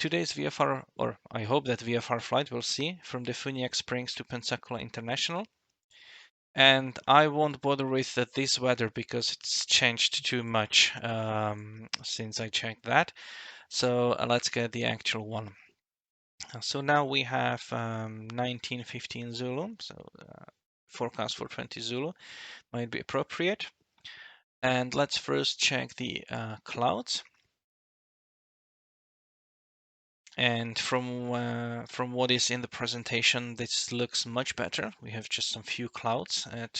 today's VFR, or I hope that VFR flight, we'll see, from Defuniak Springs to Pensacola International. And I won't bother with this weather because it's changed too much since I checked that. So let's get the actual one. So now we have 1915 Zulu, so forecast for 20 Zulu might be appropriate. And let's first check the clouds. And from what is in the presentation, this looks much better. We have just some few clouds at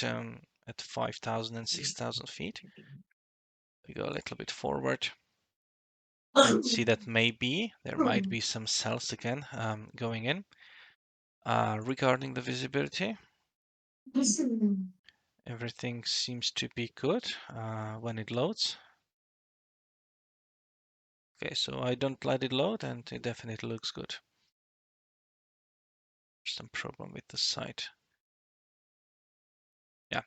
5,000 and 6,000 feet. We go a little bit forward and see that maybe there might be some cells again going in. Regarding the visibility, everything seems to be good when it loads. Okay, so I don't let it load and it definitely looks good. Some problem with the site. Yeah,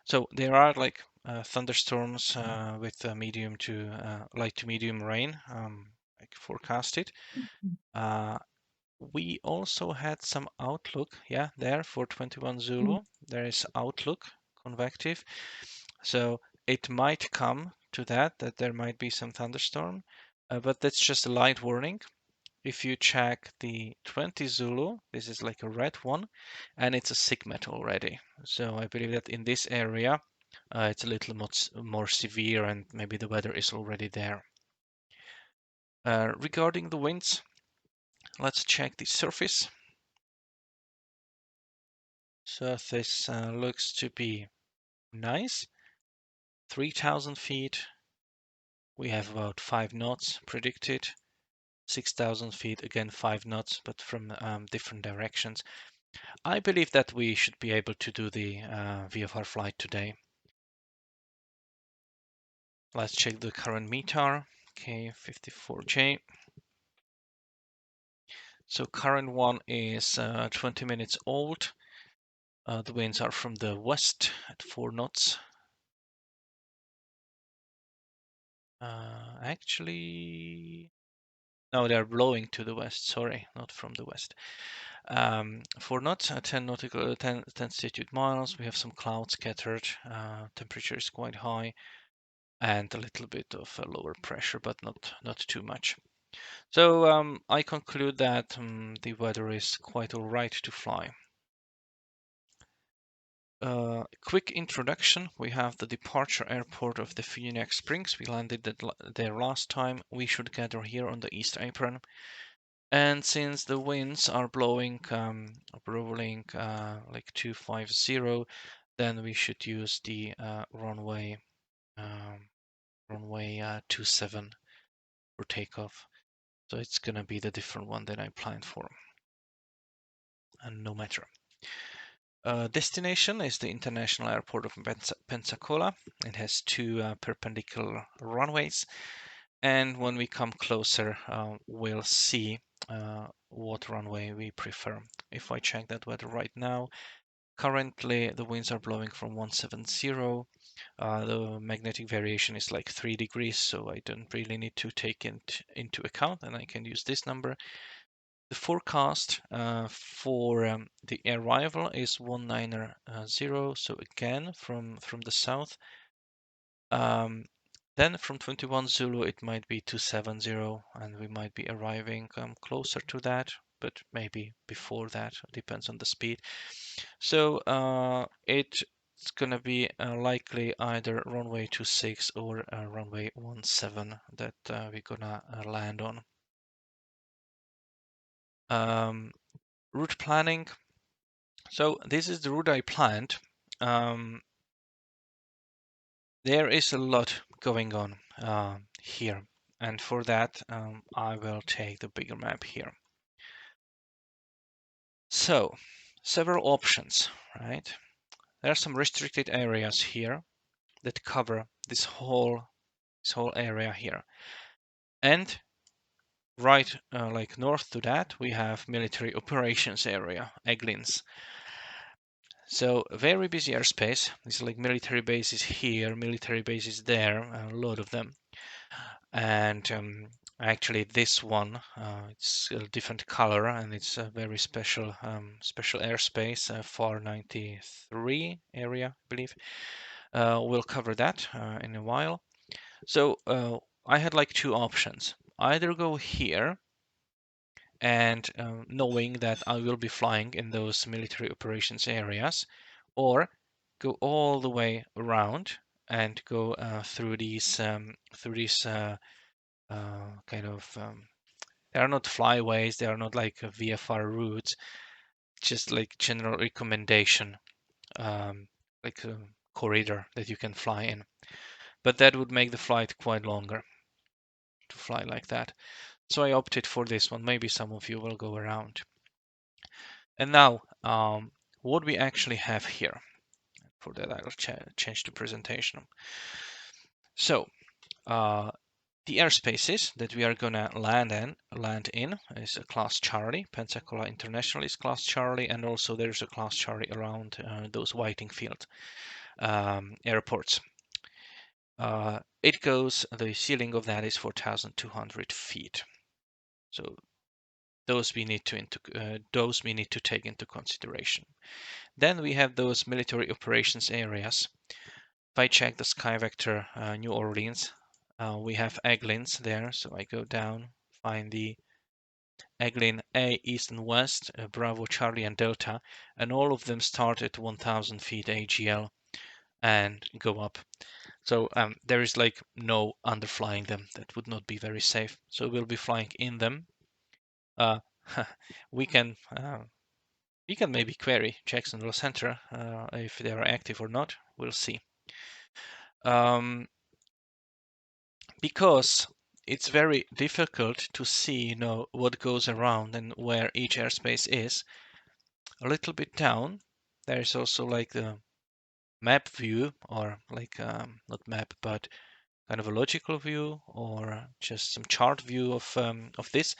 so there are like thunderstorms with medium to light to medium rain, like forecasted. We also had some outlook, yeah, there for 21 Zulu. There is outlook convective, so it might come to that there might be some thunderstorm, but that's just a light warning. If you check the 20 Zulu, this is like a red one, and it's a SIGMET already. So I believe that in this area, it's a little much more severe and maybe the weather is already there. Regarding the winds, let's check the surface. Surface looks to be nice. 3,000 feet. We have about 5 knots predicted. 6,000 feet, again 5 knots, but from different directions. I believe that we should be able to do the VFR flight today. Let's check the current METAR, K54J. So current one is 20 minutes old. The winds are from the west at 4 knots. Actually, no, they're blowing to the west. Sorry, not from the west. 4 knots, 10 nautical, 10 statute miles. We have some clouds scattered. Temperature is quite high, and a little bit of a lower pressure, but not too much. So I conclude that the weather is quite all right to fly. Quick introduction. We have the departure airport of the Defuniak Springs. We landed there last time. We should gather here on the east apron. And since the winds are blowing, rolling like 250, then we should use the runway 27 for takeoff. So it's gonna be the different one that I planned for. And no matter. Destination is the International Airport of Pensacola. It has 2 perpendicular runways. And when we come closer, we'll see what runway we prefer. If I check that weather right now, currently the winds are blowing from 170. The magnetic variation is like 3 degrees, so I don't really need to take it into account, and I can use this number. The forecast for the arrival is 190, so again from the south. Then from 21 Zulu it might be 270, and we might be arriving closer to that, but maybe before that, depends on the speed. So it's gonna be likely either runway 26 or runway 17 that we're gonna land on. Route planning. So this is the route I planned. There is a lot going on here, and for that I will take the bigger map here. So several options, right? There are some restricted areas here that cover this whole area here, and right like north to that we have military operations area, Eglins. So very busy airspace. It's like military bases here, military bases there, a lot of them. And Actually, this one, it's a different color and it's a very special special airspace, 493 area, I believe. We'll cover that in a while. So I had like two options. Either go here and knowing that I will be flying in those military operations areas, or go all the way around and go through these kind of they are not flyways, they are not like VFR routes, just like general recommendation, like a corridor that you can fly in. But that would make the flight quite longer to fly like that. So I opted for this one. Maybe some of you will go around. And now, what we actually have here. For that, I'll change the presentation. So, the airspaces that we are gonna land in is a class Charlie. Pensacola International is class Charlie, and also there's a class Charlie around those Whiting Field airports. The ceiling of that is 4,200 feet. So those we need to take into consideration. Then we have those military operations areas. If I check the sky vector New Orleans, we have Eglins there. So I go down, find the Eglin A, East and West, Bravo, Charlie, and Delta, and all of them start at 1,000 feet AGL and go up. So there is like no underflying them. That would not be very safe. So we'll be flying in them. We can maybe query Jacksonville Center if they are active or not. We'll see. Because it's very difficult to see, what goes around and where each airspace is. A little bit down, there is also like the map view, or like not map, but kind of a logical view, or just some chart view of this.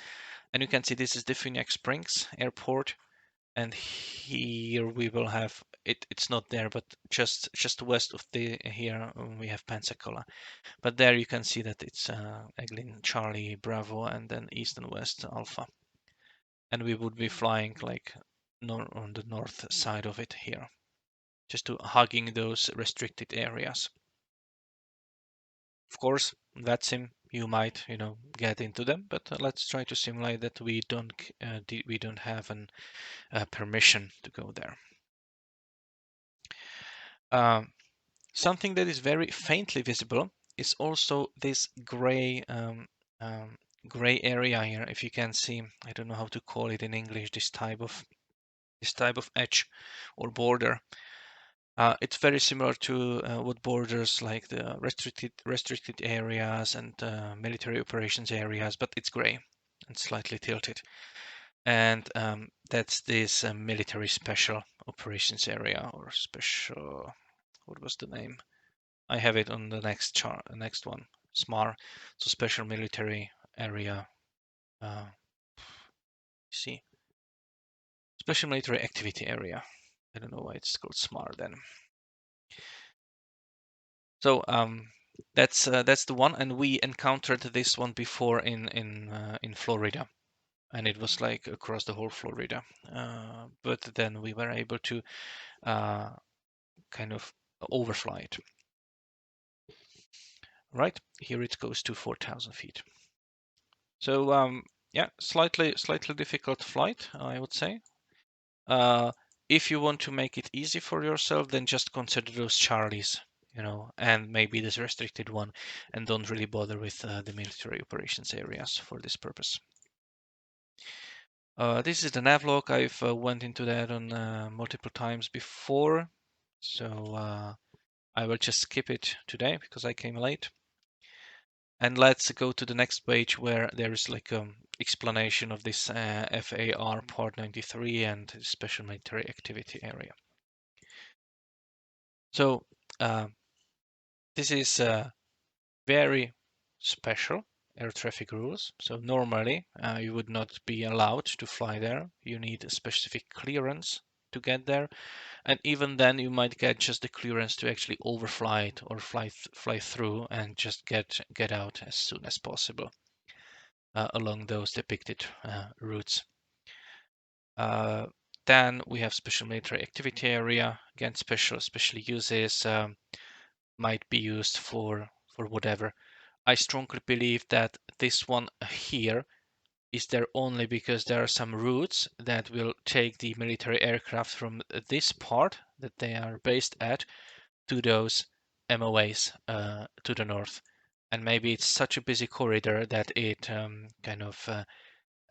And you can see this is Defuniak Springs Airport, and here we will have it. It's not there, but just west of here we have Pensacola. But there you can see that it's Eglin Charlie Bravo and then East and West Alpha. And we would be flying like on the north side of it here, just to hugging those restricted areas. Of course, that sim you might get into them, but let's try to simulate that we don't have an permission to go there. Something that is very faintly visible is also this gray gray area here. If you can see, I don't know how to call it in English, this type of edge or border. It's very similar to what borders like the restricted areas and military operations areas, but it's gray and slightly tilted. And that's this military special operations area, or special, what was the name? I have it on the next chart, next one, SMAR, so special military area. See, special military activity area. I don't know why it's called SMAR then. So that's the one, and we encountered this one before in Florida, and it was like across the whole Florida. But then we were able to kind of overfly it. Right here, it goes to 4,000 feet. So yeah, slightly difficult flight, I would say. If you want to make it easy for yourself, then just consider those Charlies, and maybe this restricted one, and don't really bother with the military operations areas for this purpose. This is the navlog. I've went into that on multiple times before, so I will just skip it today because I came late. And let's go to the next page where there is like explanation of this FAR Part 93 and Special Military Activity Area. So this is very special air traffic rules. So normally you would not be allowed to fly there. You need a specific clearance to get there. And even then you might get just the clearance to actually overfly it or fly through and just get out as soon as possible. along those depicted routes. Then we have special military activity area. Again, special uses might be used for whatever. I strongly believe that this one here is there only because there are some routes that will take the military aircraft from this part that they are based at to those MOAs to the north. And maybe it's such a busy corridor that it kind of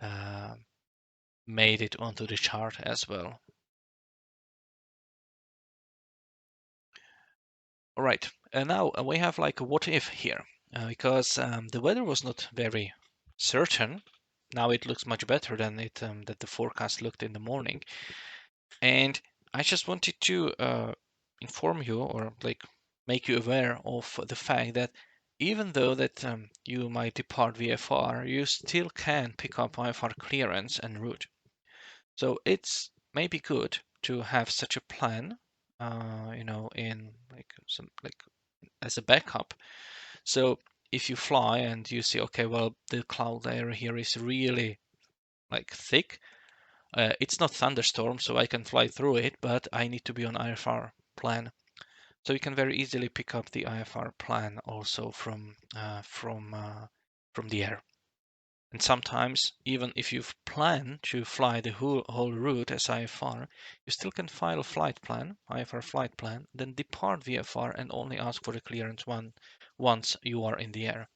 uh, made it onto the chart as well. All right, and now we have like a what if here, because the weather was not very certain. Now it looks much better than it that the forecast looked in the morning. And I just wanted to inform you or like make you aware of the fact that even though that you might depart VFR, you still can pick up VFR clearance en route. So it's maybe good to have such a plan, in like some like as a backup. So if you fly and you see, okay, well, the cloud layer here is really like thick. It's not thunderstorm, so I can fly through it, but I need to be on IFR plan. So you can very easily pick up the IFR plan also from the air. And sometimes, even if you plan to fly the whole route as IFR, you still can file a flight plan, IFR flight plan, then depart VFR and only ask for the clearance once you are in the air.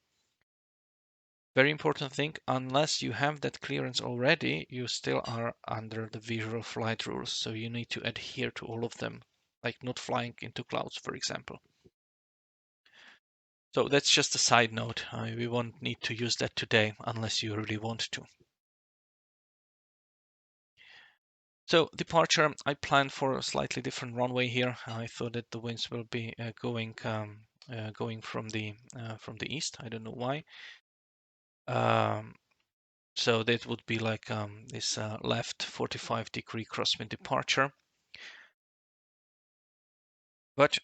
Very important thing, unless you have that clearance already, you still are under the visual flight rules, so you need to adhere to all of them, like not flying into clouds, for example. So that's just a side note. We won't need to use that today unless you really want to. So departure, I planned for a slightly different runway here. I thought that the winds will be going from the east. I don't know why. So that would be like this left 45-degree crosswind departure. But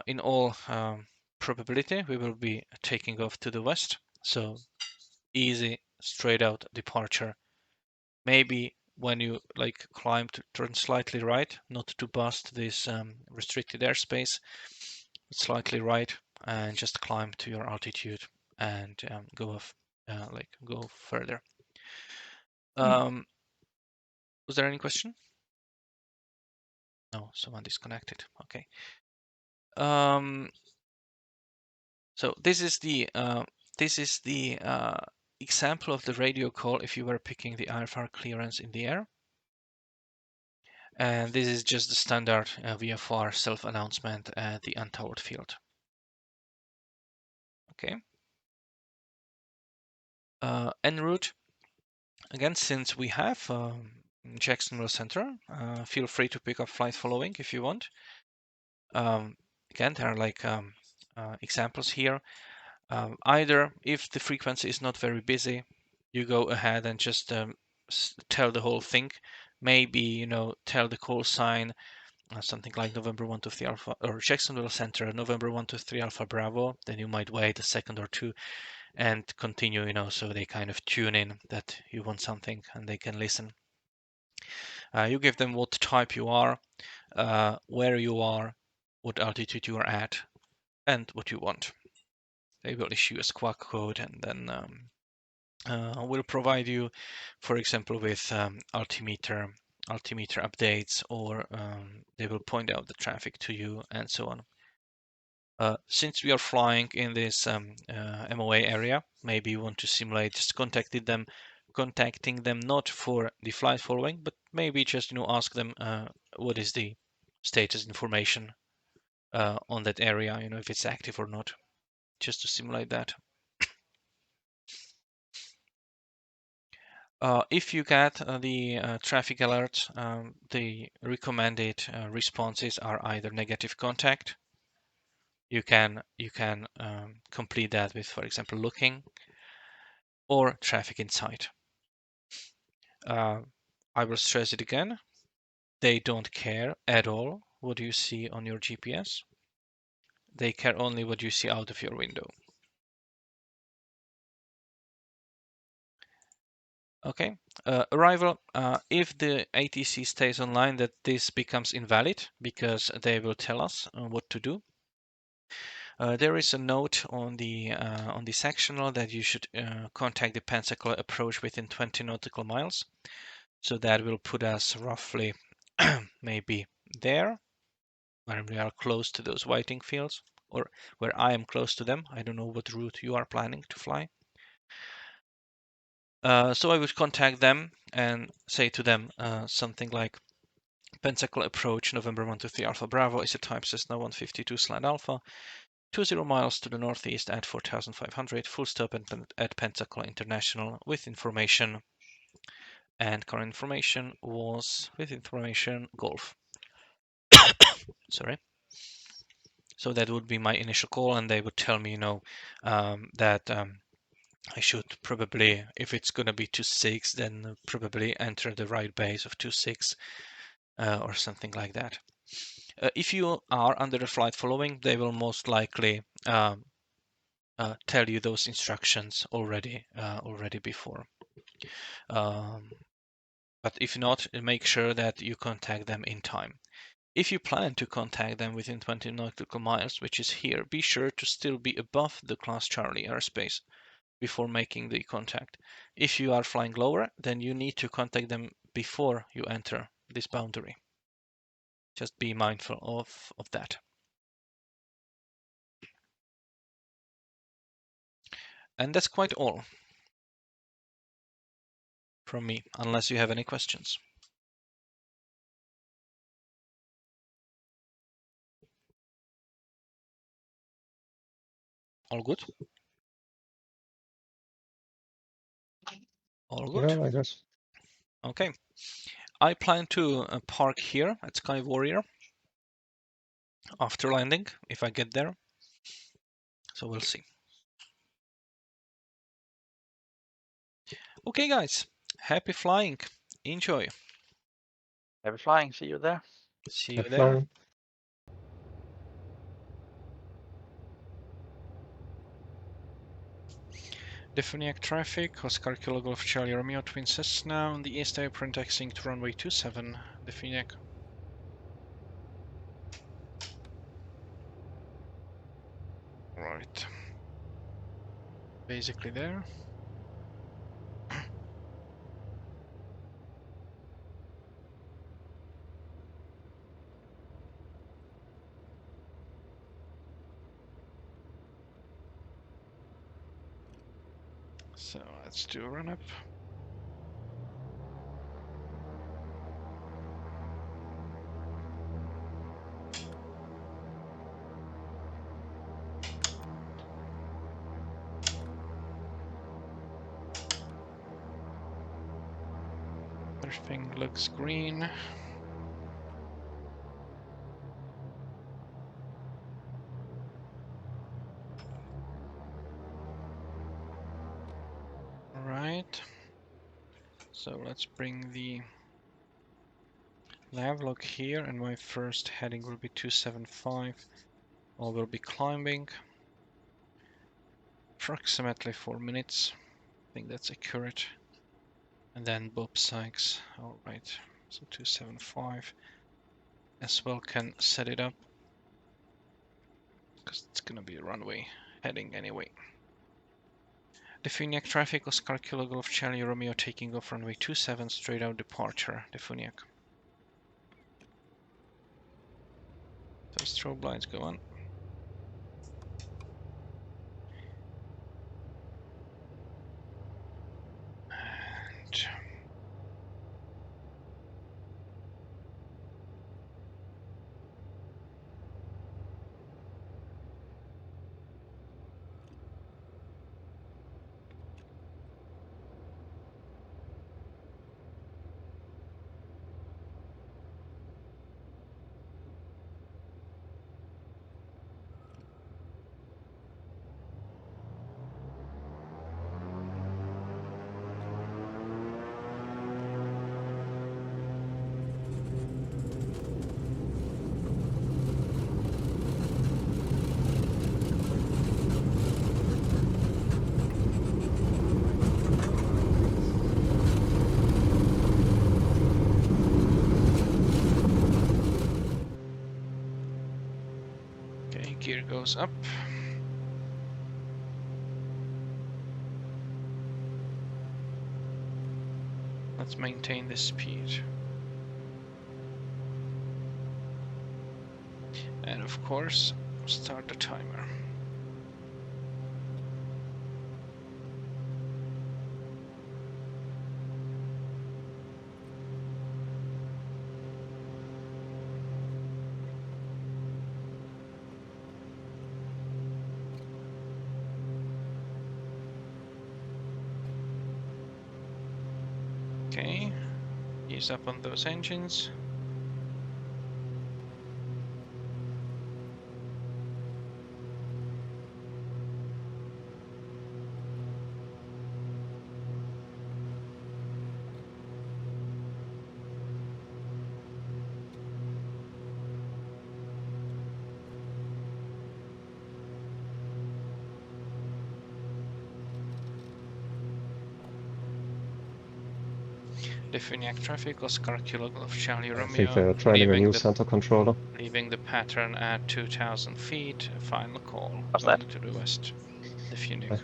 in all probability, we will be taking off to the west. So easy, straight out departure. Maybe when you like climb to turn slightly right, not to bust this restricted airspace, slightly right, and just climb to your altitude and go off, go further. Was there any question? No, someone disconnected. Okay. So this is the example of the radio call if you were picking the IFR clearance in the air. And this is just the standard VFR self-announcement at the untowered field. Okay. En route, again, since we have Jacksonville Center, feel free to pick up flight following if you want. Again, there are like examples here. Either if the frequency is not very busy, you go ahead and just tell the whole thing. Maybe, tell the call sign, something like November 123 Alpha, or Jacksonville Center, November 123 Alpha Bravo. Then you might wait a second or two and continue, so they kind of tune in that you want something and they can listen. You give them what type you are, where you are, what altitude you are at, and what you want. They will issue a squawk code and then will provide you, for example, with altimeter updates, or they will point out the traffic to you and so on. Since we are flying in this MOA area, maybe you want to simulate just contacting them not for the flight following, but maybe just ask them what is the status information on that area, if it's active or not, just to simulate that. If you get the traffic alert, the recommended responses are either negative contact. You can complete that with, for example, looking, or traffic in sight. I will stress it again. They don't care at all what you see on your GPS. They care only what you see out of your window. Okay, arrival. If the ATC stays online, that this becomes invalid because they will tell us what to do. There is a note on the sectional that you should contact the Pensacola approach within 20 nautical miles. So that will put us roughly maybe there, where we are close to those whiting fields, or where I am close to them. I don't know what route you are planning to fly. So I would contact them and say to them something like, Pensacola approach, November 123 Alpha Bravo is a type Cessna 152 Slant Alpha, 20 miles to the northeast at 4,500, full stop at Pensacola International with information, and current information was with information Golf. Sorry. So that would be my initial call, and they would tell me, that I should probably, if it's going to be 26, then probably enter the right base of 26 or something like that. If you are under the flight following, they will most likely tell you those instructions already before. But if not, make sure that you contact them in time. If you plan to contact them within 20 nautical miles, which is here, be sure to still be above the Class Charlie airspace before making the contact. If you are flying lower, then you need to contact them before you enter this boundary. Just be mindful of that. And that's quite all from me, unless you have any questions. All good? All good? Yeah, I guess. Okay. I plan to park here at Sky Warrior after landing, if I get there. So we'll see. Okay, guys. Happy flying. Enjoy. Happy flying. See you there. See you Have there. fun. Defuniak traffic, Oscar Kilo Golf Charlie Romeo Twin Cessna on the east apron taxiing to runway 27. Defuniak. Right. Basically there. So let's do a run up. Everything looks green. Right. So let's bring the nav log here, and my first heading will be 275. I will be climbing approximately 4 minutes. I think that's accurate. And then Bob Sykes. All right. So 275 as well can set it up because it's gonna be a runway heading anyway. Defuniak traffic, Oscar Kilo Golf Charlie Romeo taking off runway 27 straight out departure. Defuniak. So strobe lights go on. And Gear goes up. Let's maintain this speed. And of course, start the timer. Okay, ease up on those engines. Defuniak traffic, Oscar Kilo Golf Charlie I think Romeo, they're training a new center controller. leaving the pattern at 2,000 feet. Final call. What's Going that? to the west. Defuniak. Okay.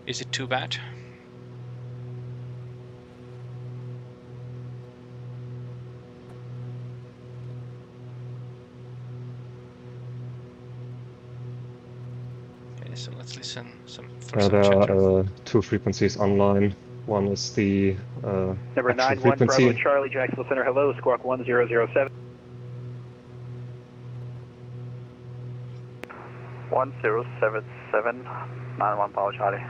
Is it too bad? Okay, so let's listen for some There chatter. are two frequencies online. One is the Number actual 91 frequency. Bravo Charlie, Jacksonville Center, hello, squawk 1007. 1077, 91 Bravo Charlie.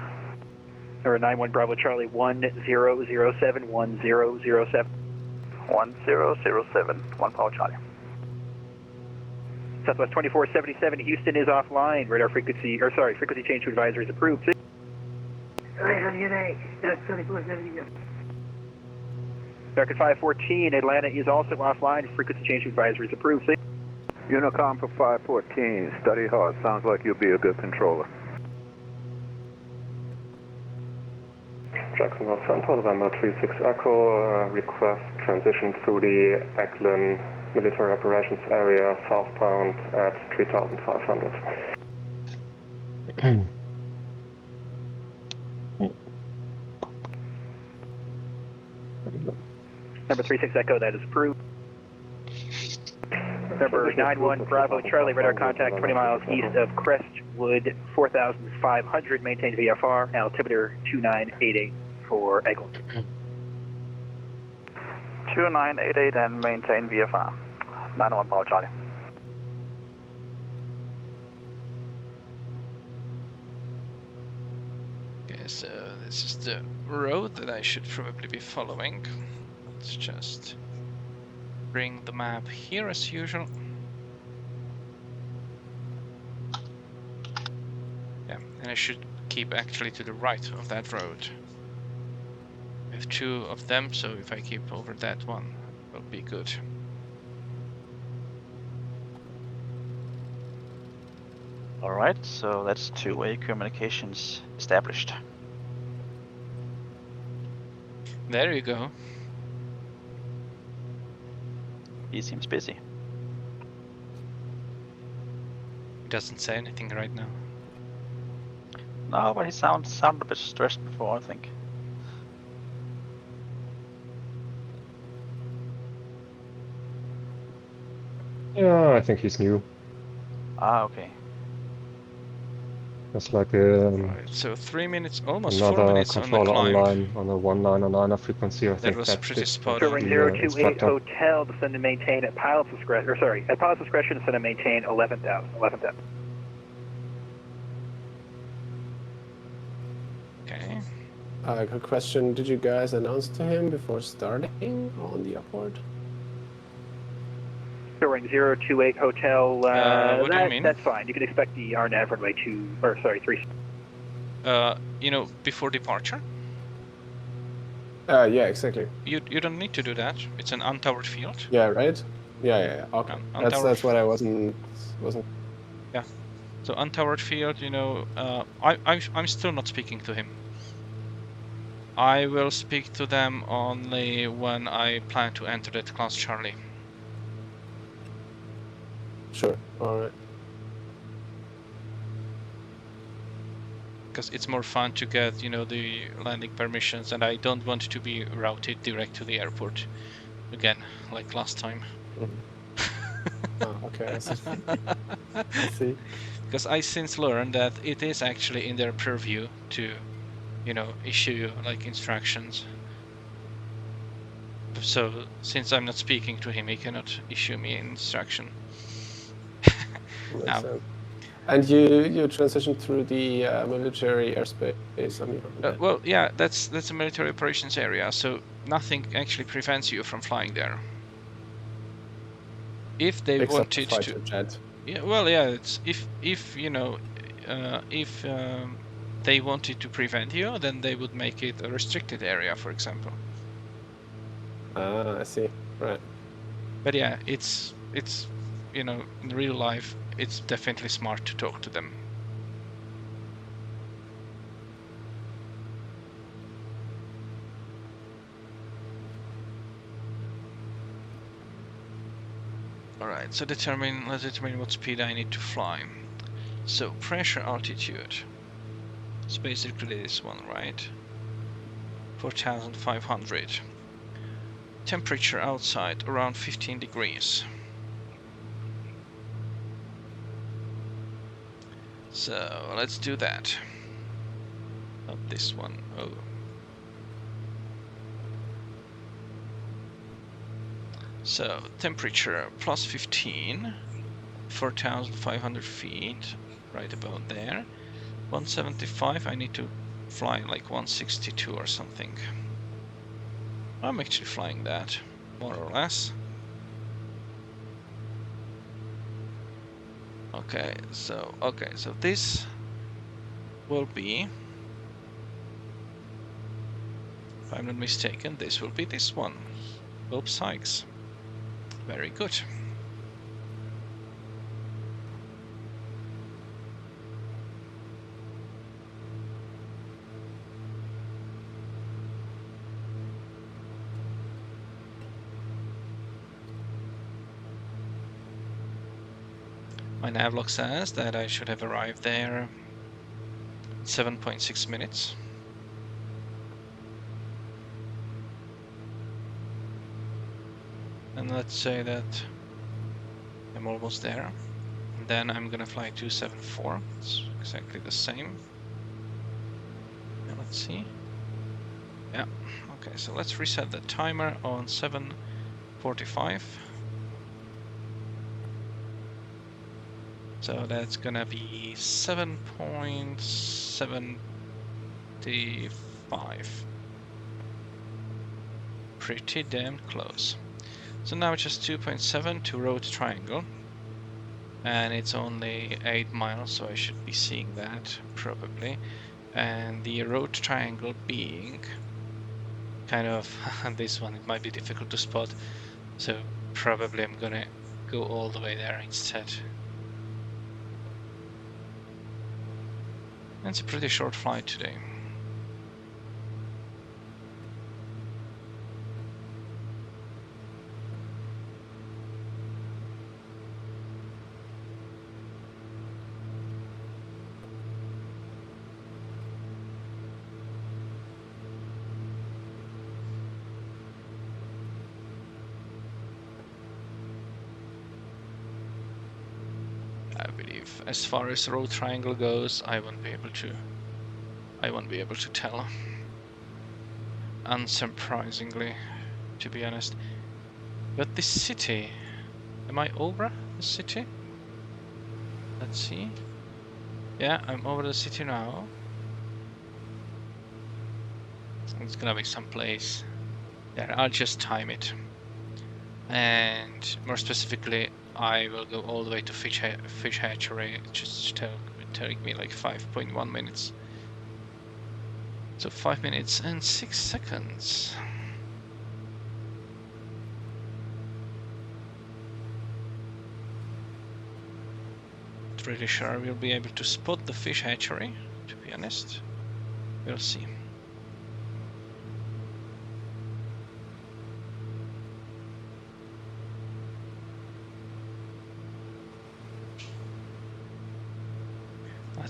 Number 91 Bravo Charlie, 1007, 1007. 1007, 1 Bravo Charlie. Southwest 2477, Houston is offline. Radar frequency, frequency change to advisory is approved. American 514, Atlanta is also offline. Frequency change to advisory is approved. Unicom for 514, study hard. Sounds like you'll be a good controller. Jacksonville Center, November 36 Echo, request transition through the Eglin military operations area southbound at 3,500. Number 36 Echo, that is approved. Number 91 Bravo Charlie, radar contact 20 miles east of Crestwood, 4,500, maintained VFR, altimeter 2988 for Eglin. 2988 and maintain VFR. 91 Bravo Charlie. Okay, so this is the road that I should probably be following. Let's just bring the map here as usual. Yeah, and I should keep actually to the right of that road. I have two of them, so if I keep over that one, it will be good. Alright, so that's two-way communications established. There you go. He seems busy. He doesn't say anything right now. No, but he sounded a bit stressed before, I think. Yeah, I think he's new. Ah, okay. It's like Right, so 3 minutes, almost 4 another minutes on the controller climb. online on a 199er frequency. I That think was that pretty is spot the, on. Covering 028 instructor. Hotel, descend and maintain at pilot's discretion, at pilot's discretion, descend and maintain 11,000. Okay. Quick question, did you guys announce to him before starting on the upward? Covering 028 Hotel, What do you mean? that's fine. You can expect the RNAV runway 3. You know, before departure, Yeah, exactly. you don't need to do that. It's an untowered field. Yeah, right? Yeah. Okay. That's what I wasn't. So untowered field, you know, I'm still not speaking to him. I will speak to them only when I plan to enter that class Charlie. Sure. All right. Because it's more fun to get, you know, the landing permissions, and I don't want to be routed direct to the airport again, like last time. Ah, okay, I see. I see. Because I since learned that it is actually in their purview to, you know, issue like instructions. So since I'm not speaking to him, he cannot issue me an instruction. Makes Now, sense. And you transitioned through the military airspace on your well, yeah, that's a military operations area, so nothing actually prevents you from flying there. If they except the wanted fighter to, jet. yeah, well, yeah, it's if you know, if they wanted to prevent you, then they would make it a restricted area, for example. Ah, I see. Right. But yeah, it's you know, in real life, it's definitely smart to talk to them. Alright, so let's determine what speed I need to fly. So pressure, altitude. It's basically this one, right? 4,500. Temperature outside around 15 degrees. So let's do that. Not this one. Oh. So temperature plus 15, 4,500 feet, right about there. 175, I need to fly like 162 or something. I'm actually flying that, more or less. Okay, so this will be, if I'm not mistaken, this will be this one. Bob Sykes. Very good. My navlog says that I should have arrived there in 7.6 minutes. And let's say that I'm almost there. And then I'm gonna fly 274. It's exactly the same. And let's see. Yeah. Okay, so let's reset the timer on 7:45. So that's gonna be 7.75. Pretty damn close. So now it's just 2.7 to road triangle. And it's only 8 miles, so I should be seeing that probably. And the road triangle being kind of this one, it might be difficult to spot. So probably I'm gonna go all the way there instead. And it's a pretty short flight today. I believe as far as road triangle goes, I won't be able to tell. Unsurprisingly, to be honest. But this city, am I over the city? Let's see. Yeah, I'm over the city now. It's gonna be someplace there. I'll just time it. And more specifically, I will go all the way to fish hatchery, just take me like 5.1 minutes. So 5 minutes and 6 seconds. Pretty sure we'll be able to spot the fish hatchery, to be honest. We'll see.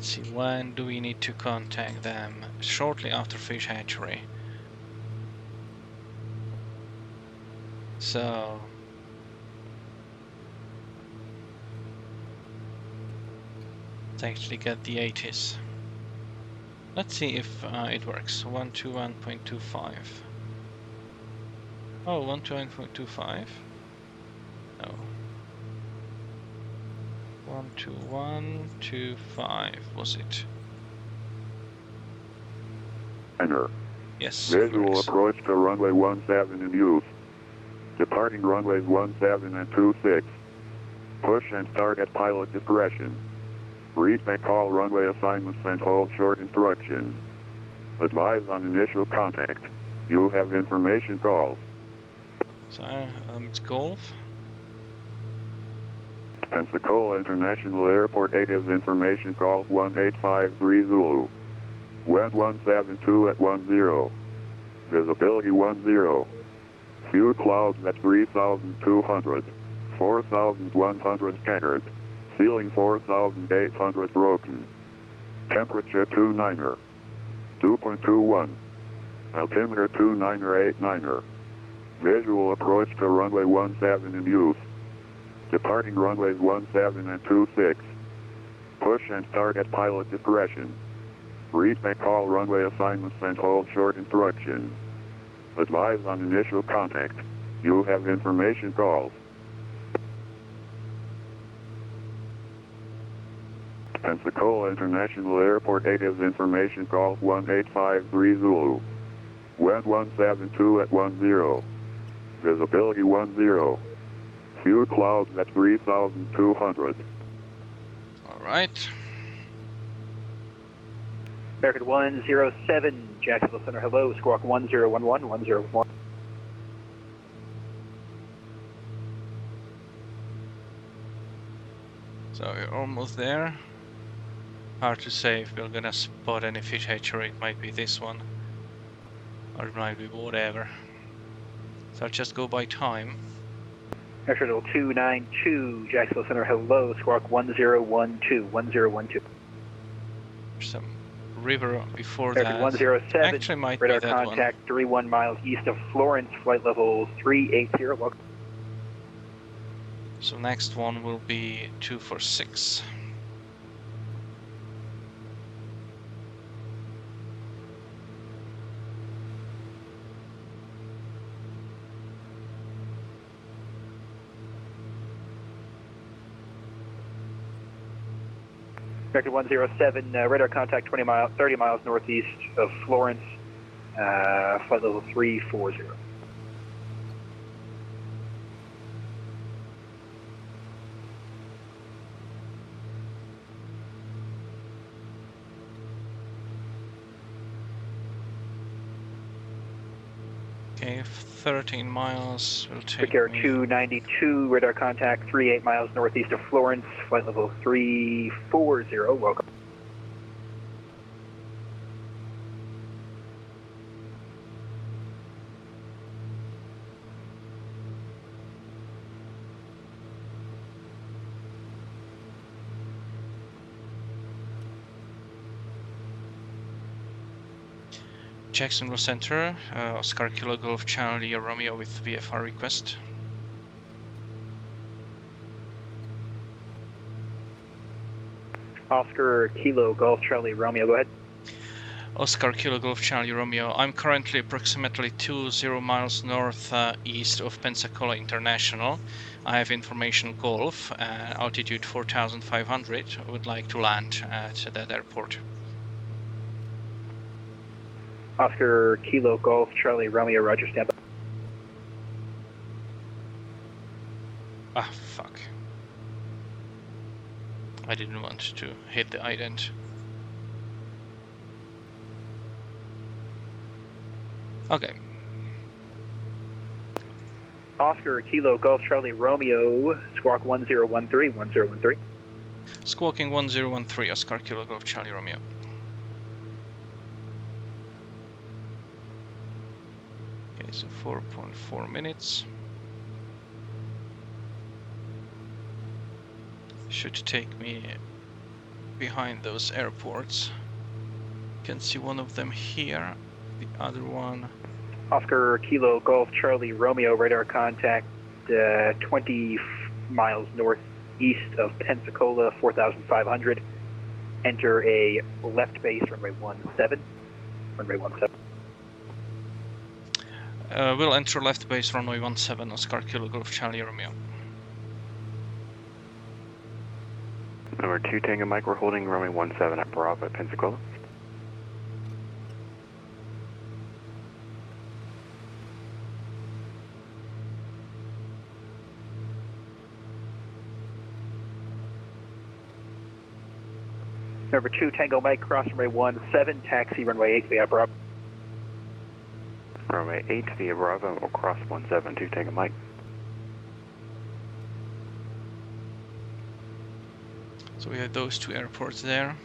Let's see, when do we need to contact them? Shortly after fish hatchery. So let's actually get the 80s. Let's see if it works. 121.25. Oh, 121.25? No. 121.25 was it? Enter. Yes. Visual works. approach to runway 17 in use. Departing runways 17 and 26. Push and start at pilot discretion. Read and call runway assignments and hold short instructions. Advise on initial contact. You have information calls. So it's golf. Pensacola International Airport 8 is information call 1853 Zulu. Wind 172 at 10. Visibility 10. Few clouds at 3,200. 4,100 scattered. Ceiling 4,800 broken. Temperature 29er. 2.21. Altimeter 29er. Visual approach to runway 17 in use. Departing runways 17 and 26. Push and start at pilot discretion. Read and call runway assignments and hold short instructions. Advise on initial contact. You have information calls. Pensacola International Airport 8 is information call 1853 Zulu. Wind 172 at 10. Visibility 10. Few clouds at 3,200. All right. American 107, Jacksonville Center, hello, squawk 1011, 1011. So we're almost there. Hard to say if we're gonna spot any fish hatchery. It might be this one, or it might be whatever. So I'll just go by time. National 292, Jacksonville Center, hello, squawk 1012, 1012. There's some river before American that. 107, Actually, might radar be that contact 31 miles east of Florence, flight level 380, welcome. one. So next one will be 246. American 107, radar contact 30 miles northeast of Florence, flight level 340. Okay, 13 miles will take Quick Air me. 292, radar contact 38 miles northeast of Florence, flight level 340, welcome. Jacksonville Center, Oscar Kilo Golf Charlie Romeo with VFR request. Oscar Kilo Golf Charlie Romeo, go ahead. Oscar Kilo Golf Charlie Romeo. I'm currently approximately 20 miles northeast of Pensacola International. I have information Golf, altitude 4,500. I would like to land at that airport. Oscar Kilo Golf Charlie Romeo, roger, stand by. Ah, fuck. I didn't want to hit the ident. Okay. Oscar Kilo Golf Charlie Romeo, squawk 1013, 1013. Squawking 1013, Oscar Kilo Golf Charlie Romeo. Okay, so 4.4 minutes. Should take me behind those airports. You can see one of them here, the other one. Oscar Kilo Golf Charlie Romeo radar contact 20 miles northeast of Pensacola, 4,500. Enter a left base runway 17. Runway 17. We'll enter left base runway 17, Oscar Kilo Golf Charlie Romeo. Number 2 Tango Mike, we're holding runway 17 at Bravo at Pensacola. Number 2 Tango Mike, cross runway 17, taxi runway 8 via Bravo. Runway 8 via Bravo, we'll cross 172 Tango Mike. So we have those two airports there.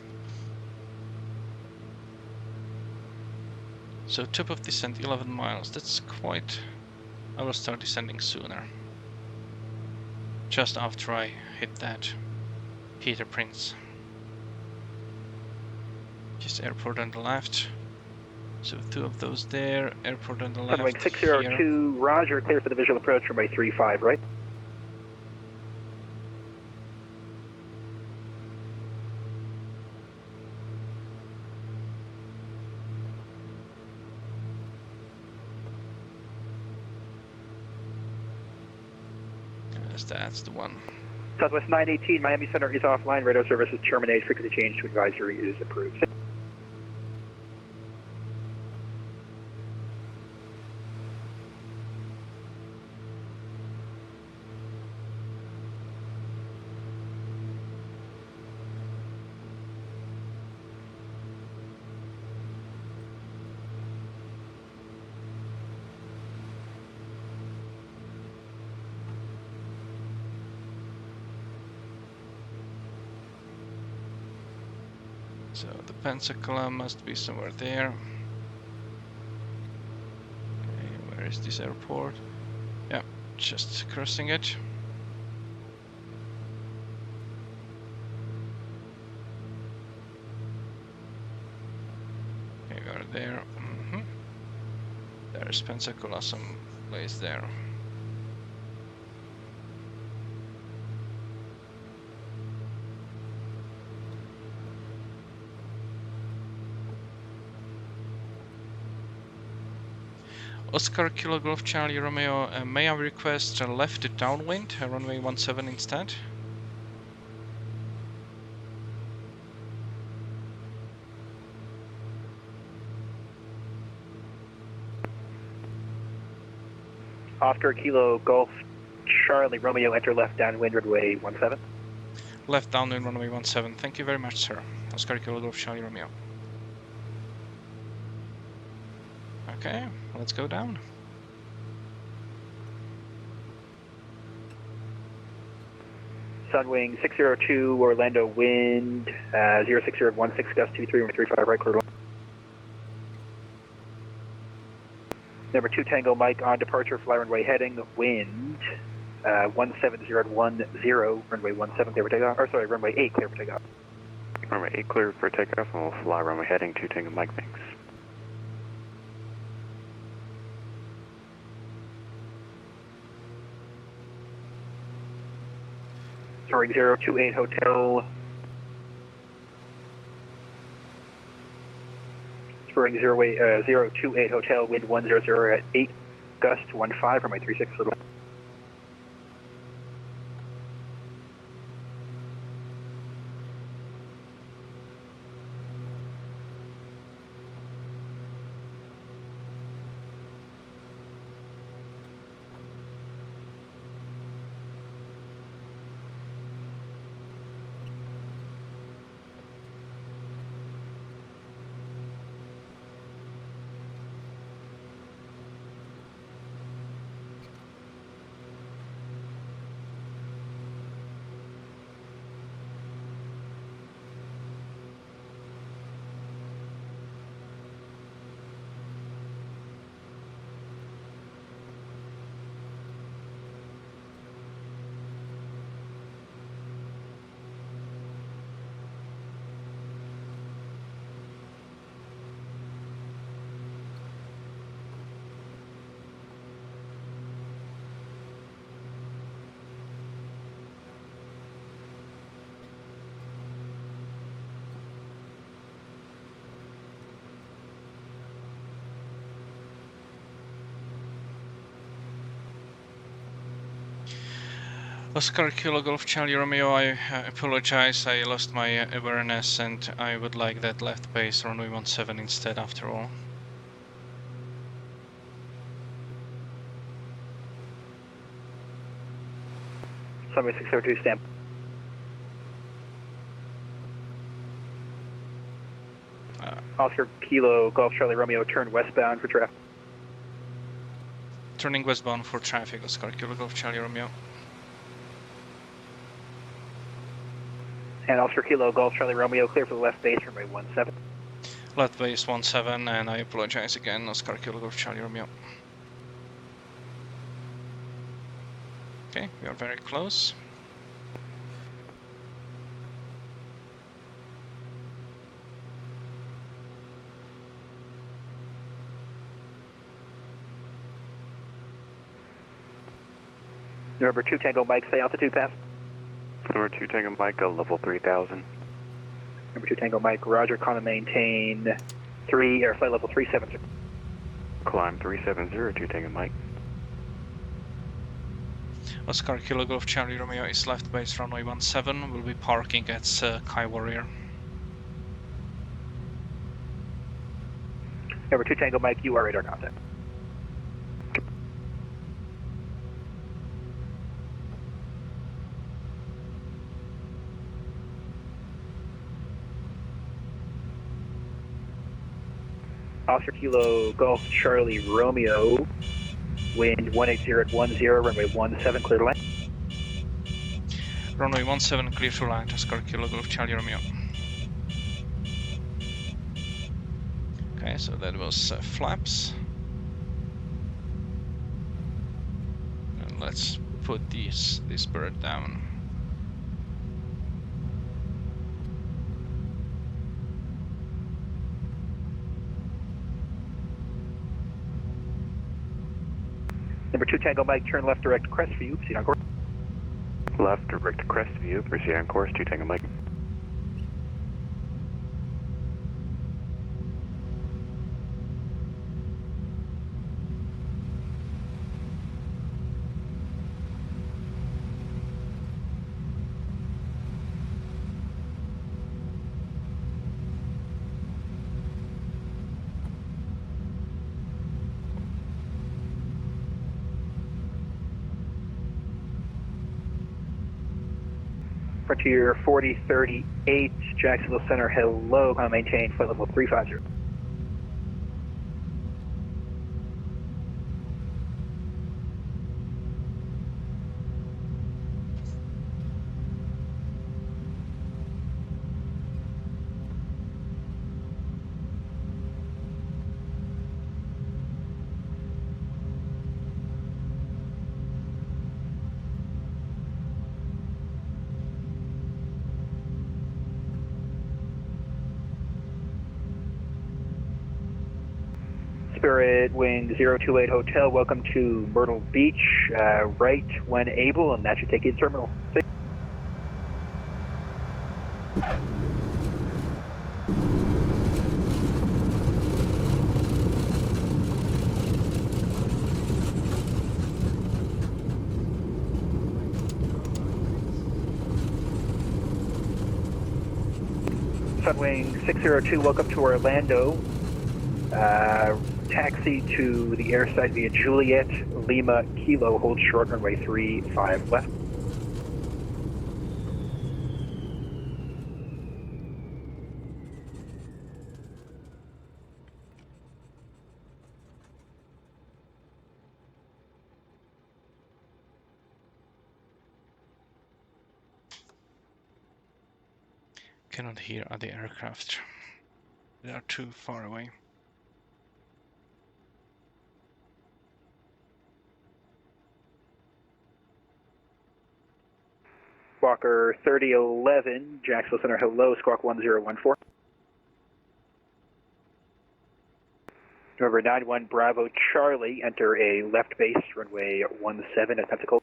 So top of descent 11 miles, that's quite... I will start descending sooner. Just after I hit that Peter Prince. Just airport on the left. So two of those there, airport on the left. Runway 602, here. Roger, clear for the visual approach, runway 35, right? Yes, that's the one. Southwest 918, Miami Center is offline, radar services terminate, frequency change to advisory is approved. So the Pensacola must be somewhere there. Okay, where is this airport? Yeah, just crossing it. Okay, we are there. There's Pensacola someplace there. Oscar Kilo Golf Charlie Romeo, may I request a left downwind, runway 17 instead? Oscar Kilo Golf Charlie Romeo, enter left downwind, runway 17. Left downwind, runway 17. Thank you very much, sir. Oscar Kilo Golf Charlie Romeo. Okay, let's go down. Sunwing 602, Orlando wind 06016, gust 23, 35, right quarter. Number 2 Tango Mike on departure, fly runway heading, wind 17010, runway 17 clear for takeoff, or sorry, runway 8 clear for takeoff. Runway 8 clear for takeoff, and we'll fly runway heading 2 Tango Mike, thanks. Sorry, 028 Hotel. Spring 028 Hotel, wind 100 at 8, gust 15 for my 36 little. Oscar Kilo Golf Charlie Romeo, I apologize, I lost my awareness and I would like that left base runway 17 instead after all. Sunway 602, stand. Oscar Kilo Golf Charlie Romeo, turn westbound for traffic. Turning westbound for traffic, Oscar Kilo Golf Charlie Romeo. And Oscar Kilo Golf Charlie Romeo, clear for the left base, runway 17. Left base 17, and I apologize again, Oscar Kilo Golf Charlie Romeo. Okay, we are very close. Number 2 Tango Mike, say altitude pass. Number 2 Tango Mike, level 3000. Number 2 Tango Mike, roger, climb and maintain 3, air flight level 370. Climb 370, 2 Tango Mike. Oscar Kilo Golf Charlie Romeo is left base runway 17, will be parking at Sky Warrior. Number 2 Tango Mike, you are radar contact. Oscar Kilo Golf Charlie Romeo, wind 180 at 10, runway 17, clear to land. Runway 17 clear to land, Oscar Kilo Golf Charlie Romeo. Okay, so that was flaps. And let's put this bird down. Number 2 Tango Mike, turn left direct crest view, proceed on course. Left direct crest view, proceed on course, 2 Tango Mike. Frontier 4038, Jacksonville Center, hello, climb and maintain flight level 350. Spirit Wing 028 Hotel, welcome to Myrtle Beach, right when able, and that should take you to Terminal 6. Sunwing 602, welcome to Orlando. Taxi to the airside via Juliet, Lima, Kilo, hold short, runway 35 left. Cannot hear other aircraft. They are too far away. Walker 3011, Jacksonville Center, hello, squawk 1014. November 91 Bravo Charlie, enter a left base, runway 17 at Pensacola.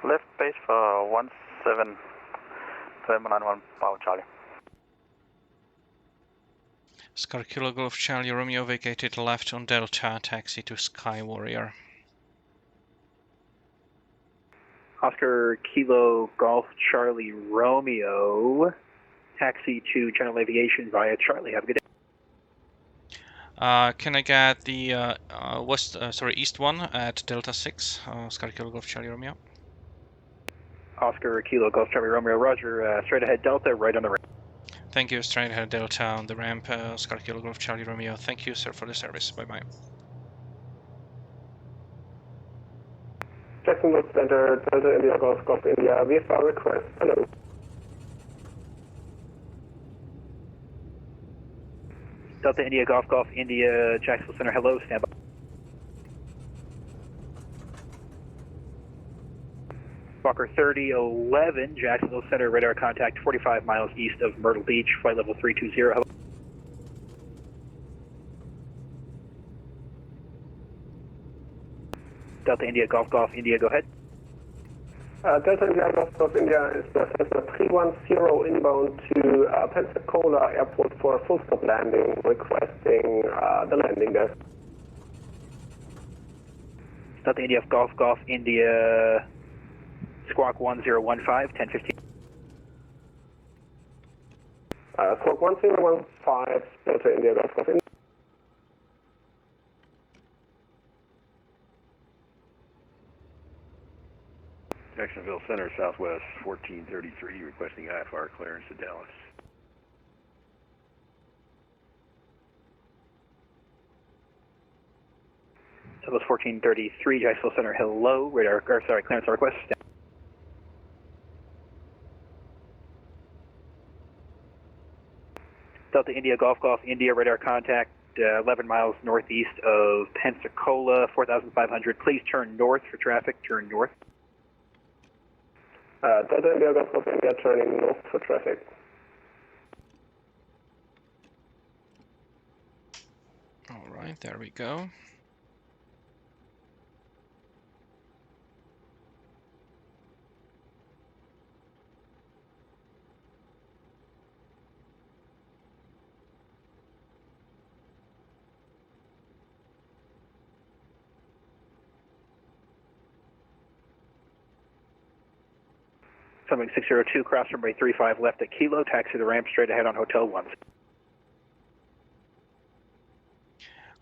Left base for 17, November 91 Bravo Charlie. Oscar Kilo Golf Charlie Romeo vacated left on Delta, taxi to Sky Warrior. Oscar Kilo Golf Charlie Romeo, taxi to General Aviation via Charlie. Have a good day. Can I get the east one at Delta 6, Oscar Kilo Golf Charlie Romeo? Oscar Kilo Golf Charlie Romeo, roger, straight ahead Delta, right on the ramp. Thank you, straight ahead Delta on the ramp, Oscar Kilo Golf Charlie Romeo. Thank you, sir, for the service. Bye-bye. Jacksonville Center, Delta India Golf Golf India, VFR request. Hello. Delta India Golf Golf India, Jacksonville Center, hello, stand by. Walker 3011, Jacksonville Center, radar contact 45 miles east of Myrtle Beach, flight level 320, hello. Delta India Golf Golf India, go ahead. Delta India Golf Golf India is Cessna 310 inbound to Pensacola Airport for a full stop landing, requesting the landing desk. Delta India Golf Golf India, Squawk 1015, 1015. Squawk 1015, Delta India Golf Golf India. Jacksonville Center, Southwest 1433, requesting IFR clearance to Dallas. Southwest 1433, Jacksonville Center, hello, radar, or sorry, clearance request. Delta India Golf Golf India, radar contact 11 miles northeast of Pensacola, 4,500. Please turn north for traffic, turn north. Delta India Golf Golf India turning north for traffic. All right, there we go. Summing 602, cross runway 35 left at Kilo, taxi the ramp straight ahead on Hotel 1.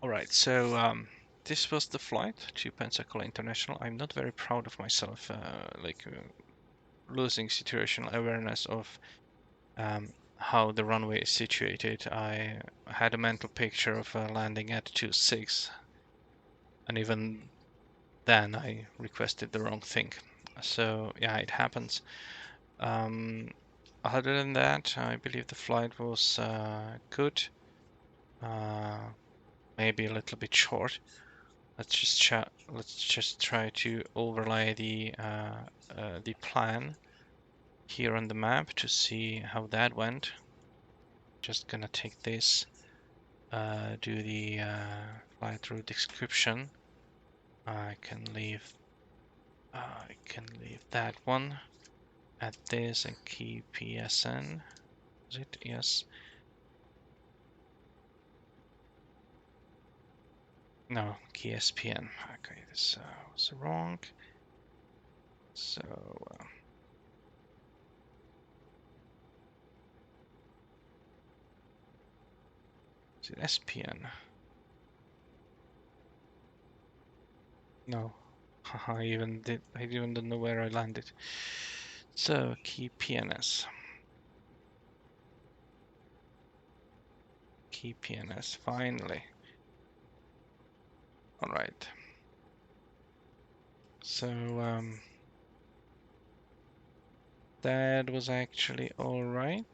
All right, so this was the flight to Pensacola International. I'm not very proud of myself, losing situational awareness of how the runway is situated. I had a mental picture of landing at 26, and even then I requested the wrong thing. So yeah, it happens. Other than that, I believe the flight was good. Maybe a little bit short. Let's just try to overlay the plan here on the map to see how that went. Just gonna take this, do the flight route description. I can leave that one. Add this and key PSN. Is it? Yes. No, key SPN. Okay, this was wrong. So is it SPN? No. I even don't know where I landed. So key PNS. Key PNS, finally. All right. So that was actually all right.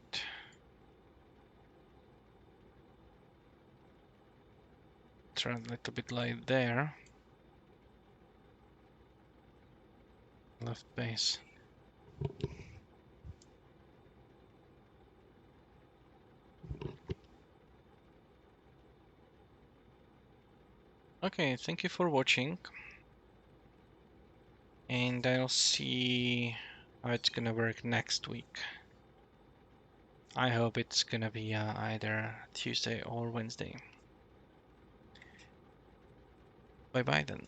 Try a little bit light there. Left base. Okay, thank you for watching. And I'll see how it's gonna work next week. I hope it's gonna be either Tuesday or Wednesday. Bye bye then.